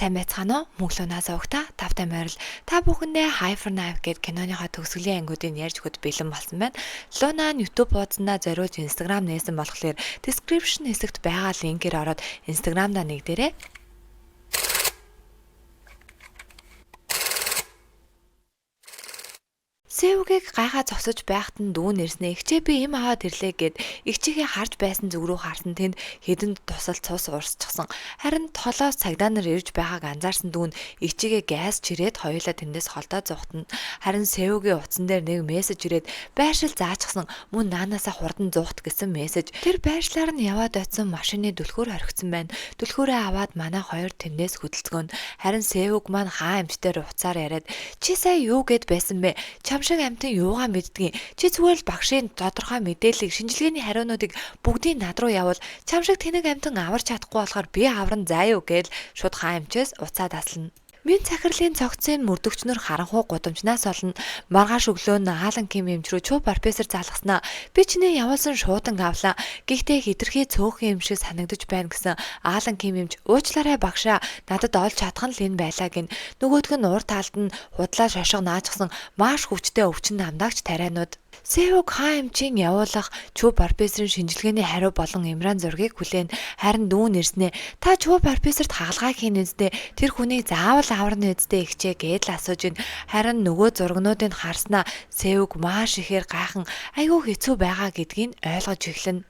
сайн байцгаана уу? Мөнхлөнөөс угта тавтай морил та бүхэндээ Hyperknife гээд киноныхоо төгсгөлийн ангиудыг ярьж өгөхөд бэлэн болсон байна. Луна нь YouTube хуудасандаа зориулж Instagram нээсэн болохоор description хэсэгт байгаа линкээр ороод Instagram-даа нэгдээрэй. Сэвгийг гайхаа зогсож байхад нь дүүн нэрснээ ихчээ би им аваад ирлээ гэд ихчээгээ харж байсан зүг рүү харсан тэнд хэдэнд тусал цус урсчихсан. Харин толоос цагдаа нар ирж байгааг анзаарсан дүүн ихчээгээ газ чирээд хоёулаа тэндээс холдоо зуухтана. Харин Сэвгийн утсан дээр нэг мессеж ирээд байршил заачихсан мөн наанаасаа хурдан зуухт гэсэн мессеж. Тэр байршлаар нь яваад очисон машины түлхүүр хоригдсан байна. Түлхүүрээ аваад манай хоёр тэндээс хөдөлцгөөнд харин Сэвг маань хаа эмчтэр уцаар яриад чи сая юу гэд байсан бэ? Шиг амтан юугаа мэддгийг чи зүгээр л багшийн тодорхой мэдээллийг шинжилгээний хариунуудыг бүгдийг над руу явуул чам шиг тэнэг амтан аварч чадахгүй болохоор би авран заа юу гээл шууд хаа эмчээс уцаад аслана. Минь захирлын цогцын мөрдөгчнөр харанхуй гудамжнаас олно маргааш өглөө нь Аалан Ким эмч рүү чуу профессор залгаснаа би чиний явуулсан шуудан авлаа гэхдээ хитрхи цөөхөн юм шиг санагдаж байна гэсэн Аалан Ким эмч уучлаарай багшаа надад олж чадах нь л энэ байлаа гин нөгөөдг нь уур таалд нь худлаа шошго наачсан маш хүчтэй өвчин намдаагч тарианууд Сэвг хаа эмчийн явуулах чүү профессорын шинжилгээний хариу болон имран зургийг хүлээн харин дүүн ирснээ та чүү профессорт хаалгаа хийн үсттэй тэр хүнийг заавал аварна үсттэй ихчээ гээд л асууж ин харин нөгөө зургнуудыг харснаа Сэвг маш ихээр гайхан айгүй хэцүү байгаа гэдгийг ойлгож эхлэнэ.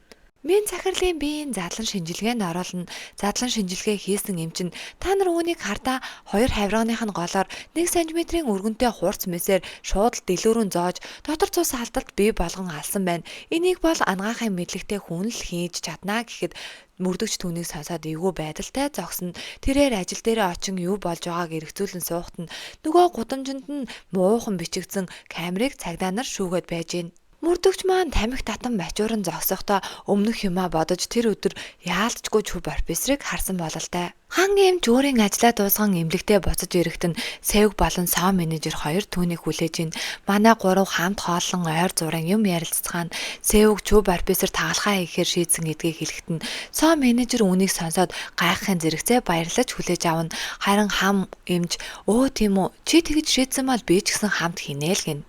Минь захирлын биеийн задлан шинжилгээнд оруулна. Задлан шинжилгээ хийсэн эмчин та нар үүнийг хардаа 2 хавирганых нь голоор 1 см-ийн өргөнтэй хурц мэсээр шууд дэлгүүрэн зоож дотор цус алдалт бий болгон алсан байна. Энийг бол ангаахын мэдлэгтэй хүн л хийж чаднаа гэхэд мөрдөгч түүнийг сонсоод эвгүй байдалтай зогсно. Тэрээр ажил дээрээ очин юу болж байгааг эргцүүлэн суухт нь нөгөө гудамжинд нь муухан бичигдсэн камерыг цагдаа нар шүүгээд байж гин. Мөрдөгч маань тамхи татан бачууран зогсохдоо өмнөх юмаа бодож тэр өдөр яалтчгүй чүү профессорыг харсан бололтой. Хан эмч өөрийн ажлаа дуусган эмнэлэгтээ буцаж ирэхэд нь Сэвг болон соо менежер хоёр түүнийг хүлээж ин манай гурав хамт хооллон ойр зургийн юм ярилцгаана. Сэвг чүү профессор тагалхаа хийхээр шийдсэн гэдгийг хэлэхэд нь соо менежер үүнийг сонсоод гайхахын зэрэгцээ баярлаж хүлээж авна. Харин хам эмч өө тийм үү чи тэгж шийдсэн бол би ч гэсэн хамт хийнэ л гин.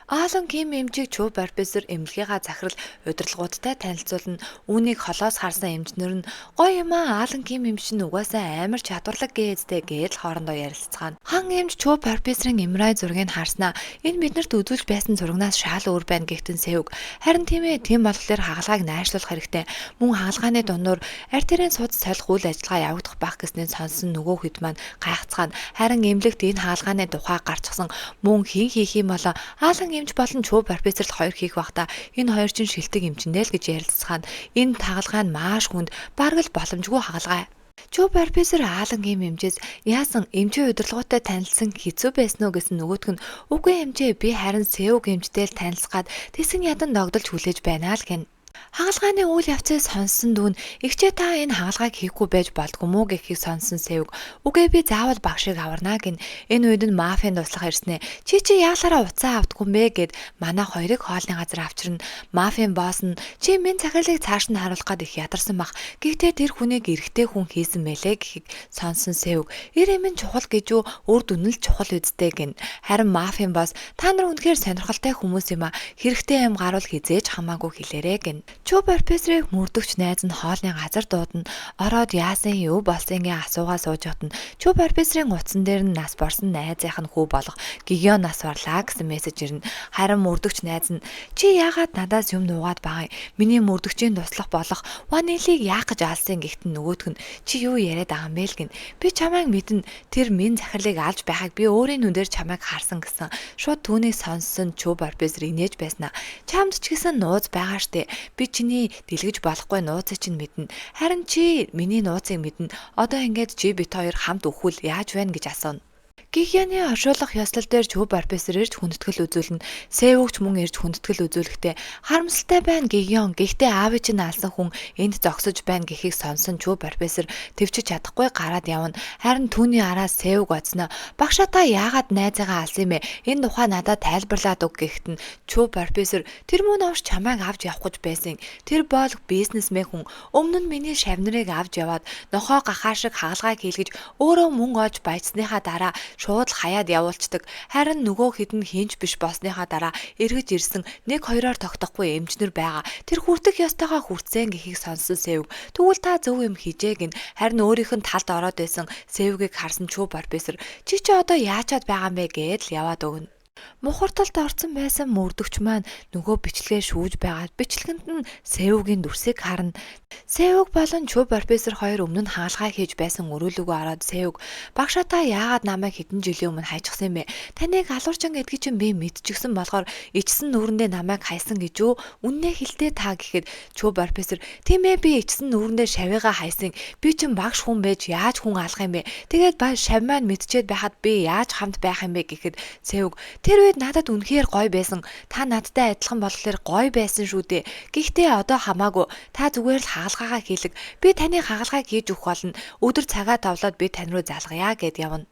Аалан Ким эмчийг чүү профессор эмнэлгийнхаа захирал удирдлагуудтай танилцуулна. Үүнийг холоос харсан эмчнэр нь гоё юм аа Аалан Ким эмч нь угаасаа амар чадварлаг гээзтэй гээд хоорондоо ярилцгаана. Хан эмч чүү профессорын эмрай зургийг харснаа энэ биднэрт үзүүлж байсан зургнаас шал өөр байна гэгтэн Сэвг. Харин тийм ээ тийм болохоор хагалгааг найшлуулах хэрэгтэй. Мөн хагалгааны дундуур артерийн судас солих үйл ажиллагаа явагдах байх гэснээр сонсон нөгөө хэд маань гайхацгаана. Харин эмнэлэгт энэ хагалгааны тухай гарчсан мөн хин хийх юм болоо Аалан эмч болон чүү профессорт хоёр хийх байхдаа энэ хоёр чинь шилдэг эмчнээ л гэж ярилцгаана. Энэ тагалгаа нь маш хүнд бараг л боломжгүй хагалгаа. Чүү профессор Аалан Ким эмчээс яасан эмчийн удирдлагуудтай танилцсан хэцүү байсан уу гэсэн нөгөөтг нь үгүй эмчээ би харин Сэвг эмчтэй л танилцгаад тэсэн ядан догдолж хүлээж байна л гэн. Хагалгааны үйл явцыг сонссон дүүн ихчээ та энэ хагалгааг хийхгүй байж болдгүй мүү гэхийг сонссон Сэвг үгүй би заавал багшийг аварнаа гин энэ үед нь мафийн туслах ирснэ чи яалаараа уцаа авдаггүй юм бэ гэд манай хоёрыг хоолны газар авчирна. Мафийн босс нь чи минь захирлыг цааш нь харуулах гээд их ядарсан бах гэхдээ тэр хүнийг эрэгтэй хүн хийсэн мэлээ гэхийг сонссон Сэвг эр эмэн чухал гэж юу үр дүн л чухал үсттэй гин. Харин мафийн босс та нар үнэхээр сонирхолтой хүмүүс юм а хэрэгтэй юм гарвал хизээж хамаагүй хэлээрэ гин. Чүү профессорыг мөрдөгч найз нь хоолны газар дуудана. Ороод яасан юу болсонгийн асуугаа сууж отно. Чүү профессорын утсан дээр нь нас борсон найзынх нь хүү болох Гигион нас барлаа гэсэн мессеж ирнэ. Харин мөрдөгч найз нь чи яагаад надаас юм нуугаад байгаа юм? Миний мөрдөгчийн туслах болох ванилийг яах гэж алсан гихтэн нөгөөтг нь чи юу яриад байгаа юм бэ л гин. Би чамайг мэднэ. Тэр минь захирлыг алж байхаг би өөрийн нүдээр чамайг харсан гэсэн. Шууд түүнийг сонссон чүү профессор инээж байснаа. Чамд ч гэсэн нууц байгаа штэ. Би чиний дэлгэж болохгүй нууцыг чинь мэднэ. Харин чи миний нууцыг мэднэ. Одоо ингээд чи бит хоёр хамт өхвөл яаж байна гэж асууна. Гигианы оршуулах ёслол дээр Чүү профессор ирж хүндэтгэл үзүүлнэ. Сэвүүгч мөн ирж хүндэтгэл үзүүлэхдээ харамсалтай байна Гигион. Гэхдээ аавыг чинь алсан хүн энд зогсож байна гэхийг сонсон Чүү профессор төвчж чадахгүй гараад явна. Харин түүний араас Сэвүүг оцноо. Багшаа та яагаад найзаагаа алсан юм бэ? Энэ тухай надад тайлбарлаад өг гэхэд нь Чүү профессор тэр мөн овч чамайг авч явах гэж байсан. Тэр бол бизнесмен хүн. Өмнө нь миний шавнарыг авч яваад нохоо гахаа шиг хагалгааг хийлгэж өөрөө мөнгө олж баяцсныхаа дараа шууд хаяад явуулцдаг. Харин нөгөө хэд нь хинч биш болсныхаа дараа эргэж ирсэн 1-2-оор тогтохгүй эмчнэр байгаа. Тэр хүртэх ёстойгоо хүртсэн гэхийг сонссон Сэвг. Тэгвэл та зөв юм хийжээ гин. Харин өөрийнх нь талд ороод байсан Сэвгийг харсан Чүү профессор чи одоо яачаад байгаа юм бэ гээд л яваад өгнө. Мухарталд орсон байсан мөрдөгч маань нөгөө бичлэгээ шүүж байгаад бичлэгэнд нь Сэвүүгийн дүрсийг харна. Сэвүүг болон Чүү профессор хоёр өмнө нь хаалгаа хийж байсан өрөөлөгөө ороод Сэвүүг багшаа та яагаад намайг хэдэн жилийн өмнө хайчихсан юм бэ? Таныг алуурчин гэдгийг чинь би мэдчихсэн болохоор ичсэн нүүрэндээ намайг хайсан гэж үү? Үннээ хэлдэ та гэхэд Чүү профессор тийм ээ би ичсэн нүүрэндээ шавьяага хайсан. Би чинь багш хүн байж яаж хүн алах юм бэ? Тэгээд шав маань мэдчихэд байхад би яаж хамт байх юм бэ гэхэд Сэвүүг тэр үед надад үнэхээр гоё байсан. Та надтай адилхан болохоор гоё байсан шүү дээ. Гэхдээ одоо хамаагүй. Та зүгээр л хаалгаагаа хийлэг. Би таны хаалгааг хийж өгөх болно. Өдөр цагаа товлоод би тань руу залгая гэд явна.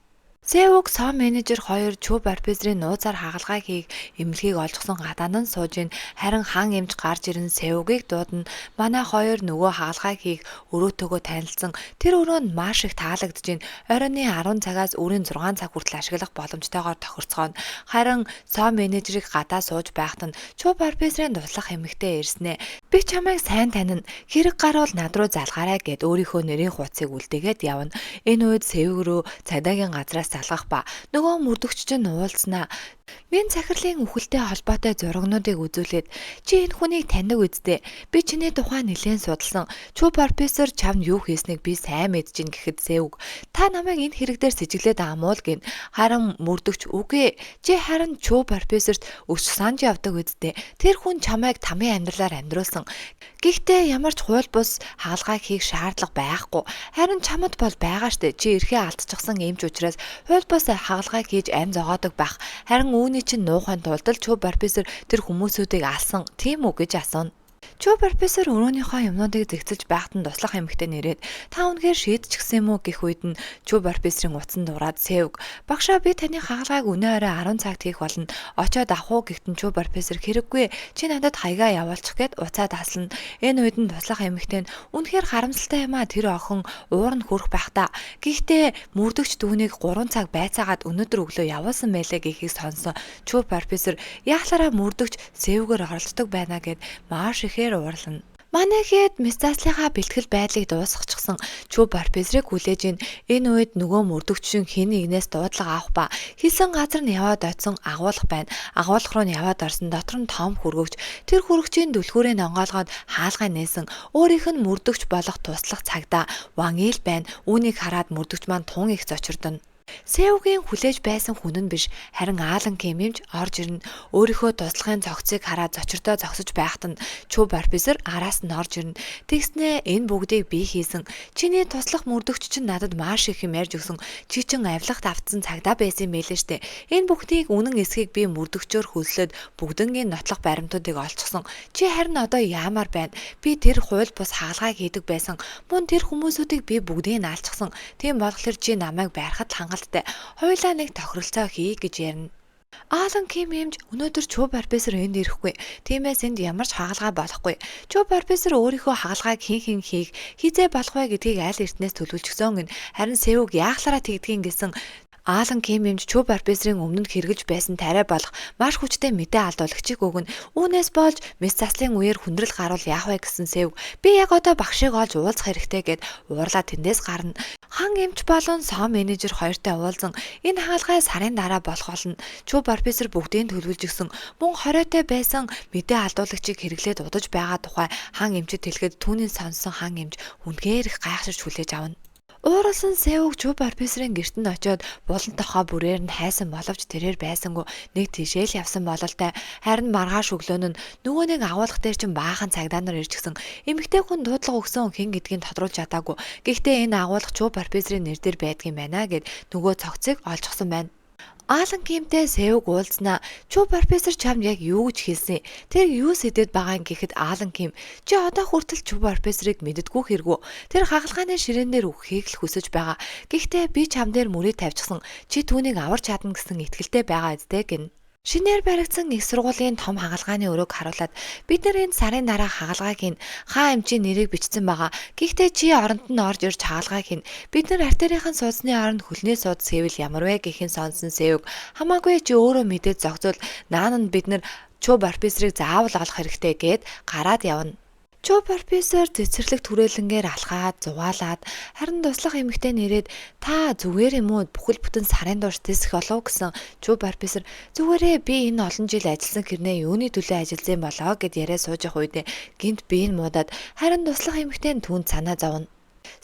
Сэвүүг сом менежер хоёр Чүү профессорын нууцаар хагалгаа хийх эмнэлгийг олжсон гадаан нь сууж ийн. Харин хан эмч гарч ирэн Сэвүүгийг дуудана. Манай хоёр нөгөө хагалгаа хийх өрөөтөөгөө танилцсан. Тэр өрөөнд маш их таалагдж ийн. Оройны 10 цагаас өрийн 6 цаг хүртэл ашиглах боломжтойгоор тохирцгооно. Харин сом менежерийг гадаа сууж байхад нь Чүү профессорын туслах эмэгтэй ирснэ. Би чамайг сайн танина. Хэрэг гарвал над руу залгаарай гэд өөрийнхөө нэрийн хуудсыг үлдээгээд явна. Энэ үед Сэвэг рүү цагдаагийн газраас залгах ба нөгөө мөрдөгч чинь уулзнаа. Минь захирлын үхэлтэй холбоотой зурагнуудыг үзүүлээд чи энэ хүнийг таньдаг үсттэй. Би чиний тухай нэлээд судалсан. Чүү профессор чамд юу хийснийг би сайн мэдэж ин гэхэд Сэвэг та намайг энэ хэрэг дээр сэжиглээд амуул гин. Харин мөрдөгч үгүй. Чи харин Чүү профессорт өч санаж явдаг үсттэй. Тэр хүн чамайг тамийн амьдралаар амьдруулсан. Гэхдээ ямар ч хууль бус хаалгаа хийх шаардлага байхгүй. Харин чамд бол байгаа штэ. Чи эрхээ алдчихсан эмч учраас хууль бус хаалгаа хийж ам зогоодог байх. Харин үүний чинь нуухайн тулд л Чүү профессор тэр хүмүүсүүдийг алсан. Тийм үү гэж асууна. Чүү профессор өрөөнийхөө юмнуудыг зэгцэлж байхад нь туслах эмэгтэй нэрээд та үнэхээр шийдчихсэн юм уу гэх үед нь Чүү профессорын утсан дураад Сэвэг багшаа би таны хаалгааг өнөө орой 10 цагт хийх болно. Очоод авах уу гэхтэн Чүү профессор хэрэггүй. Чи надад хаягаа явуулчих гээд уцаад таслана. Энэ үед нь туслах эмэгтэй нь үнэхээр харамсалтай юм а тэр охин уур нь хүрх байх та. Гэхдээ мөрдөгч дүүнийг 3 цаг байцаагаад өнөөдөр өглөө явуулсан байлаа гэхийг сонсон. Чүү профессор яахлаараа мөрдөгч Сэвэгээр оролцдог байна гэд маш ихээр уурлана. Манайхэд мис заслынхаа бэлтгэл байдлыг дуусгачихсан Чүү профессорыг хүлээж ийн. Энэ үед нөгөө мөрдөгчин хэн нэгнээс дуудлага авах ба хийсэн газар нь яваад очсон агуулга байна. Агуулга руу нь яваад орсон дотор нь том хүргөгч. Тэр хүргөгчийн дүлхүүрийг онгойлгоод хаалгаа нээсэн. Өөрийнх нь мөрдөгч болох туслах цагдаа Ван Ил байна. Үүнийг хараад мөрдөгч маань тун их зочирдоно. Сэвгийн хүлээж байсан хүн нь биш харин Аалан Ким эмч орж ирнэ. Өөрийнхөө туслахын цогцыг хараад зочирдоо зогсож байхад нь Чүү профессор араас нь орж ирнэ. Тэгснээ энэ бүгдийг би хийсэн. Чиний туслах мөрдөгч чинь надад маш их юм ярьж өгсөн. Чи чин авилгад автсан цагдаа байсан юм байлээ штэ. Энэ бүхнийг үнэн эсхийг би мөрдөгчөөр хөлсөд бүгднгийн нотлох баримтуудыг олцсон. Чи харин одоо яамаар байна? Би тэр хууль бус хаалгааг хийдэг байсан. Мөн тэр хүмүүсүүдийг би бүгдийг нь алчсан. Тийм болохоор чи намайг байрахад Хоёулаа нэг тохиролцоо хий гэж ярина. Аалан Ким эмч өнөөдөр Чүү профессор энд ирэхгүй. Тиймээс энд ямар ч хаалгаа болохгүй. Чүү профессор өөрийнхөө хаалгааг хэн хийх хизээ болох вэ гэдгийг аль эртнээс төлөвлөжсөн гин. Харин Сэвэг яахлаараа тэгдгийг гэсэн Аалан Ким эмч Чүү профессорын өмнө нь хэрэгж байсан тариа болох маш хүчтэй мэдээ алдуулагчийг өгнө. Үүнээс болж мис заслын үеэр хүндрэл гарвал яах вэ гэсэн Сэвэг би яг одоо багшийг олж уулзах хэрэгтэй гэд уурлаа тэндээс гарна. Хан эмч болон сом менежер хоёртой уулзан энэ хаалгаа сарын дараа болох болно. Чүү профессор бүгдийг төлөвлөж өгсөн. Мөн хориотой байсан мэдээ алдуулагчийг хэрэглээд удаж байгаа тухай хан эмчэд хэлэхэд түүний сонссон хан эмч үнэхээр их гайхширч хүлээж авна. Ууралсан Сеуг Чү профессорын гэрт нь очиод булан тохоо бүрээр нь хайсан боловч тэрээр байсангүй нэг тишээл явсан бололтой. Харин маргааш өглөө нь нөгөө нэг агуулгах дээр чинь баахан цагдаа нар ирж гисэн. Эмэгтэй хүн дуудлага өгсөн хэн гэдгийг тодруулж чадаагүй. Гэхдээ энэ агуулгах Чү профессорын нэр дээр байдгийн байна гэд нөгөө цогцыг олжчихсан байна. Аалан Кимтэй Сеуг уулзнаа. Чү профессор чамд яг юу гэж хэлсэн? Тэр юу сэдэд байгаа гэхэд Аалан Ким чи одоо хүртэл Чү профессорыг мэддэггүй хэргүй. Тэр хагалгааны ширээн дээр үххийг л хүсэж байгаа. Гэхдээ би чам дээр мөрийг тавьчихсан. Чи түүнийг аварч чадна гэсэн итгэлтэй байгаа үстэй гин. Шинээр баригдсан их сургуулийн том хагалгааны өрөөг харуулад бид нар энэ сарын дараа хагалгааг хийн хаа эмчийн нэрийг бичсэн байгаа. Гэхдээ чи оронд нь орж ирж хагалгааг хийн. Бид нар артерийн судасны оронд хөлний суд сэвэл ямар вэ гэхин сонсон Сеуг. Хамаагүй чи өөрөө мэдээд зогсвол наан нь бид нар Чү профессорыг заавал олох хэрэгтэй гэд гараад явна. Чү профессор цэцэрлэг түрээлэнгээр алхаад зугаалаад харин туслах эмэгтэй нэрээд та зүгээр юм уу бүхэл бүтэн сарын турш тисэх болов гэсэн. Чү профессор зүгээрээ би энэ олон жил ажилласан хэрнээ юуны төлөө ажилласан болоо гэд яриа сууж явах үед гинт биеийн муудаад харин туслах эмэгтэй нь түүнд санаа зовно.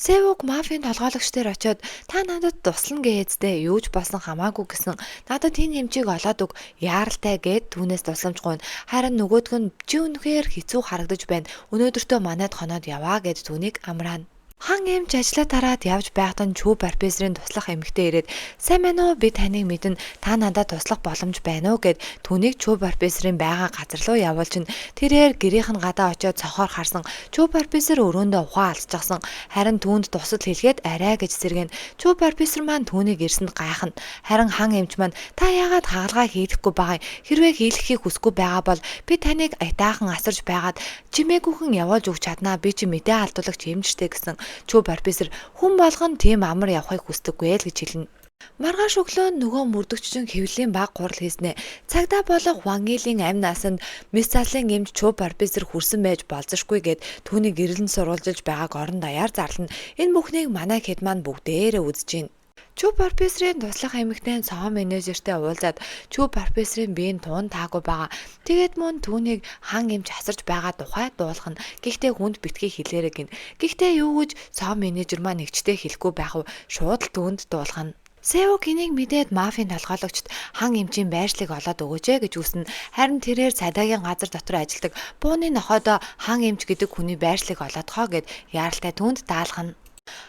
Сеуг мафийн толгойлогчдэр очиод та надад туслана гээзтэй юу ч болсон хамаагүй гэсэн. Надад энэ хэмжээг олоод өг яаралтай гэд түүнээс тусламж гуйна. Харин нөгөөдг нь чи үнэхээр хэцүү харагдаж байна. Өнөөдөртөө манайд хоноод яваа гэд түүнийг амраана. Хан эмч ажлаа тараад явж байхдаа Чү профессорын туслах эмэгтэй ирээд сайн байна уу би таныг мэднэ та надад туслах боломж байна уу гэд түүнийг Чү профессорын байгаа газар руу явуулж тэрээр гэрийнх нь гадаа очиод цохоор харсан. Чү профессор өрөөндөө ухаан алцчихсан. Харин түүнд тусал хэлгээд арай гэж сэргэн. Чү профессор маань түүнийг ирсэнд гайхна. Харин хан эмч маань та яагаад хагалгаа хийхгүй байгаа юм? Хэрвээ хийлгэхийг хүсэхгүй байгаа бол би таныг айтаахан асарж байгаад чимээгүйхэн явуулж өгч чаднаа би чи мэдээ алдуулагч эмчтэй гэсэн. Чү профессор хүн болгон тийм амар явахыг хүсдэггүй л гэж хэлнэ. Маргааш өглөө нөгөө мөрдөгччин хэвлэлийн баг гурал хийснэ. Цагдаа болох Вангилийн амь насанд Мисалын эмч Чү профессор хүрсэн байж болзошгүй гэд түүнийг гэрэлэн сурвалжилж байгааг орон даяар зарлана. Энэ бүхнийг манай хэд маань бүгдээрээ үзэж байна. Чү профессорын туслах эмэгтэй цоо менежертэй уулзаад Чү профессорын биеийн туун таагүй байгаа. Тэгээд мөн түүнийг хан эмч асарч байгаа тухай дуулахна. Гэхдээ хүнд битгий хэлээрэй гин. Гэхдээ юу гэж цоо менежер маань нэгчтэй хэлэхгүй байх вэ? Шууд л түүнд дуулахна. Сеуг энийг мэдээд мафийн толгойлогчд хан эмчийн байршлыг олоод өгөөч гэж үснэ. Харин тэрээр цадаагийн газар дотор ажилладаг бууны нохойдоо хан эмч гэдэг хүний байршлыг олоодхоо гэд яаралтай түүнд даалгана.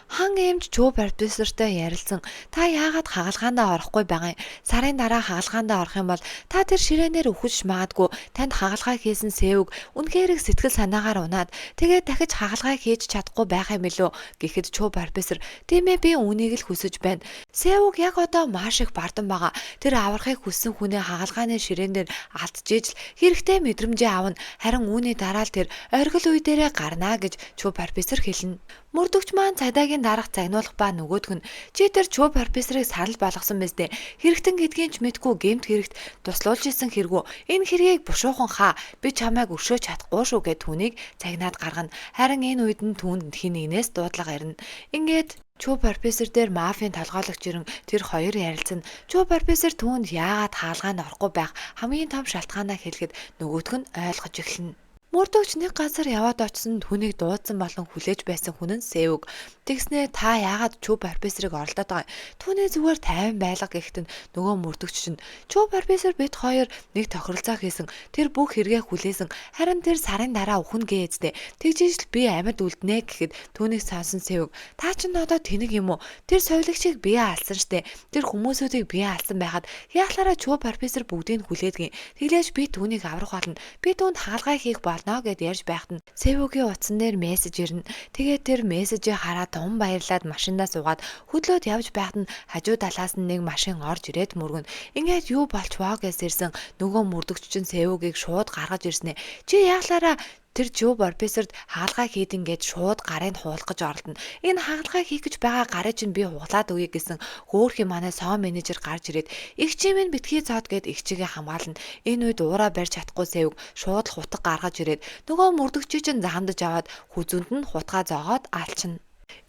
Хан эмч Чү профессортой ярилцсан. Та яагаад хагалгаандаа орохгүй байгаа юм? Сарын дараа хагалгаандаа орох юм бол та тэр ширээнээр үхэж магадгүй. Танд хагалгаа хийсэн Сеуг үнэхээр их сэтгэл санаагаар унаад тэгээд дахиж хагалгаа хийж чадахгүй байх юм билүү гэхэд Чү профессор тийм ээ би үнийг л хүсэж байна. Сеуг яг одоо маш их бардан байгаа. Тэр аврахыг хүссэн хүнээ хагалгааны ширээн дээр алдчихж л хэрэгтэй мэдрэмжээ авна. Харин үүний дараа л тэр оргил үе дээрээ гарнаа гэж Чү профессор хэлнэ. Мөрдөгч маань цагдаагийн дарах загнуулах ба нөгөөдг нь чи тэр Чү профессорыг санал болгосон мэт хэрэгтэн гэдгийг ч мэдгүй гэмт хэрэгт туслуулж исэн хэрэггүй. Энэ хэргийг бушуухан хаа би чамайг өршөөж чадахгүй шүү гэд түүнийг цагнаад гаргана. Харин энэ үед нь түүнд хин нэгнээс дуудлага ирнэ. Ингээд Чү профессор дээр мафийн толгойлогч ирэн тэр хоёр ярилцсан. Чү профессор түүнд яагаад хаалгаанд орохгүй байх хамгийн том шалтгаанаа хэлэхэд нөгөөдг нь ойлгож эхэлнэ. Мөрдөгч нэг газар яваад очсон түүнийг дуудсан болон хүлээж байсан хүн нь Сеуг. Тэгснээ та яагаад Чү профессорыг оролдоод байгаа юм? Түүний зүгээр тайван байлга гэхэд нь нөгөө мөрдөгч чинь Чү профессор бид хоёр нэг тохиролцоо хийсэн. Тэр бүх хэрэгээ хүлээсэн. Харин тэр сарын дараа ухна гээзтэй. Тэгжиж л би амьд үлднэ гэхэд түүнийг сонсон Сеуг. Та ч одоо тэнэг юм уу? Тэр совилогчийг бие алсан штэ. Тэр хүмүүсүүдийг бие алсан байхад яахлаараа Чү профессор бүгдийг хүлээдгийн. Тэглээж би түүнийг аврах болно. Би түүнд хаалгаа хийх болно гэд ярьж байхад нь Сеугийн утсан дээр мессеж ирнэ. Тэгээд тэр мессежийг хараад тун баярлаад машиндаа суугаад хөдлөөд явж байхад нь хажуу талаас нь нэг машин орж ирээд мөргөн. Ингээд юу болчихвоо гэж ирсэн нөгөө мөрдөгч чинь Сеугийг шууд гаргаж ирснэ. Чи яахлаараа тэр Чү профессорд хаалгаа хийдин гэж шууд гарыг хуулах гэж оролдоно. Энэ хаалгаа хийх гэж байгаа гарыг чинь би хуглаад өгье гэсэн хөөхий манай соо менежер гарч ирээд их чи минь битгий цоод гэд их чигээ хамгаална. Энэ үед уураа барьж чадахгүй Сеуг шууд л хутга гаргаж ирээд нөгөө мөрдөгчий чинь замдаж аваад хүзүнд нь хутгаа зоогоод алчна.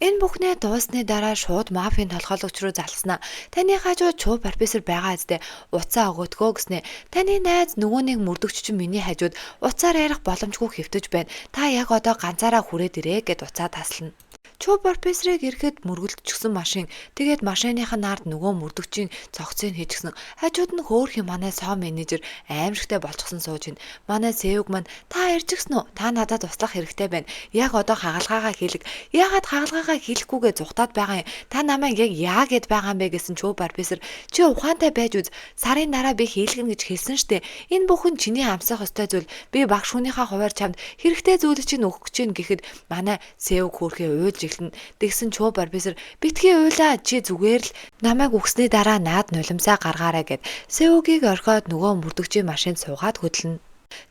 Энэ бүхнээ дуусны дараа шууд мафийн толгойлогч руу залснаа. Таны хажууд Чү профессор байгаа үстэй уцаа өгөөдгөө гэснэ. Таны найз нөгөө нэг мөрдөгч чинь миний хажууд уцаар ярих боломжгүй хэвтэж байна. Та яг одоо ганцаараа хүрээд ирээ гэд уцаа таслана. Чуу профессорыг ирэхэд мөргөлдчихсэн машин. Тэгээд машиныхын нард нөгөө мөрдөгчийн цогцыг хийчихсэн. Хажууд нь хөөх юм манай соо менежер аимшигтай болчихсон сууж байна. Манай Севг маань та ирж гисэн үү? Та надад туслах хэрэгтэй байна. Яг одоо хагалгаагаа хийлэг. Яагаад хагалгаагаа хийлэхгүйгээ зүхтаад байгаа юм? Та намайг яг яа гэд байгаа юм бэ гэсэн Чуу профессор. Чи ухаантай байж үз. Сарын дараа би хийлгэн гэж хэлсэн штэ. Энэ бүхэн чиний амсах ёстой зүйл. Би багш хүнийхээ хуваар чамд хэрэгтэй зүйлийг чинь өгөх гэж чинь гэхэд манай Севг хөөрхөө уйлж эхэлнэ. Тэгсэн Чуу профессор битгий уйлаа чи зүгээр л намайг өгсөний дараа наад нулимсаа гаргаарай гэд Севгийг орхиод нөгөө мөрдөгчийн машинд суугаад хөдлөнө.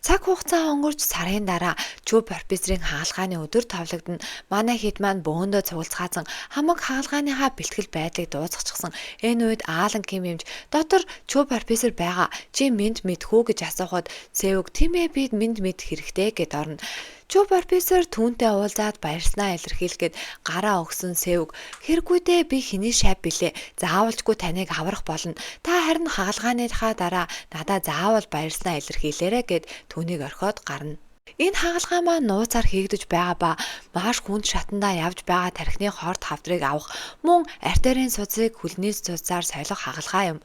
Цаг хугацаа өнгөрч сарын дараа Чүү профессорын хаалгааны өдөр товлогдно. Манай хэд маань бөөндөө цуглацгаасан хамаг хаалгааныхаа бэлтгэл байдлыг дуусгачихсан. Энэ үед Аалан Ким эмч дотор Чүү профессор байгаа. Чи минт мэдхүү гэж асуухад Севг тийм ээ би минт мэд хэрэгтэй гэд орно. Чүү профессор түүнтэй уулзаад баярснаа илэрхийлгээд гараа өгсөн Севг "Хэрэггүй дээ би хэний шав билээ. Заавалжгүй таныг аврах болно. Та харин хаалгааныхаа дараа надаа заавал баярснаа илэрхийлээрэй" гэд түүнийг орхиод гарна. Энэ хаалгаа маань нууцаар хийгдэж байгаа ба маш хүнд шатандаа явж байгаа тархины хорт хавдрыг авах мөн артерийн судсыг хөлний судсаар солих хаалгаа юм.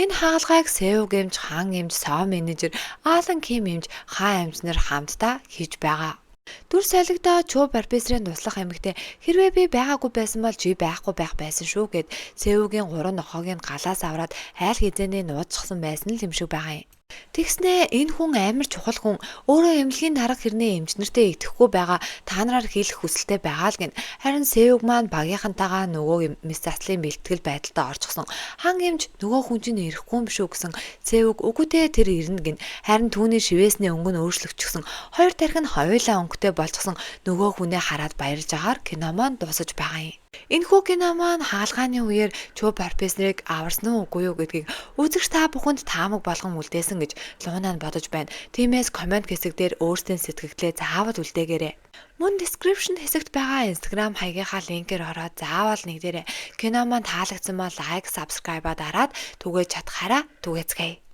Энэ хаалгайг Севг эмч, Хан эмч, Соо менежер, Аалан Ким эмч, Хаан эмч нар хамтдаа хийж байгаа. Дүр солигдоод Чуу профессорын туслах эмэгтэй хэрвээ би байгаагүй байсан бол чи байхгүй байх байсан шүү гэд Севгийн 3 нохойг нь галаас аваад айл хизээний нууцчихсан байсан л юм шиг байгаа юм. Тэгснээ энэ хүн амар чухал хүн өөрөө эмнэлгийн дарга хэрнээ эмч нартэй итгэхгүй байгаа та нараар хийх хүсэлтэй байгаа л гин. Харин Севг маань багийнхантайгаа нөгөө мис заслын бэлтгэл байдалтай орчихсон. Хан эмч нөгөө хүн чинь ирэхгүй юм шүү гэсэн Севг үгүй дээ тэр ирнэ гин. Харин түүний шивээсний өнгө нь өөрчлөгдчихсөн. Хоёр тарих нь хоёулаа өнгөтэй болчихсон нөгөө хүнээ хараад баярлж агаар кино маань дуусаж байгаа юм. Энэхүү кино маань хаалгааны үеэр Чүү профессорыг аварсан уу үгүй юу гэдгийг үзэгч та бүхэнд таамаг болгон үлдээсэн гэж Луна нь бодож байна. Тиймээс комент хэсэг дээр өөрсдийн сэтгэлдээ заавал үлдээгээрэй. Мөн description хэсэгт байгаа Instagram хаягийнхаа линкээр ороод заавал нэгдээрэй. Кино маань таалагдсан бол лайк, subscribe дараад түгээж чадхаараа түгээцгээе.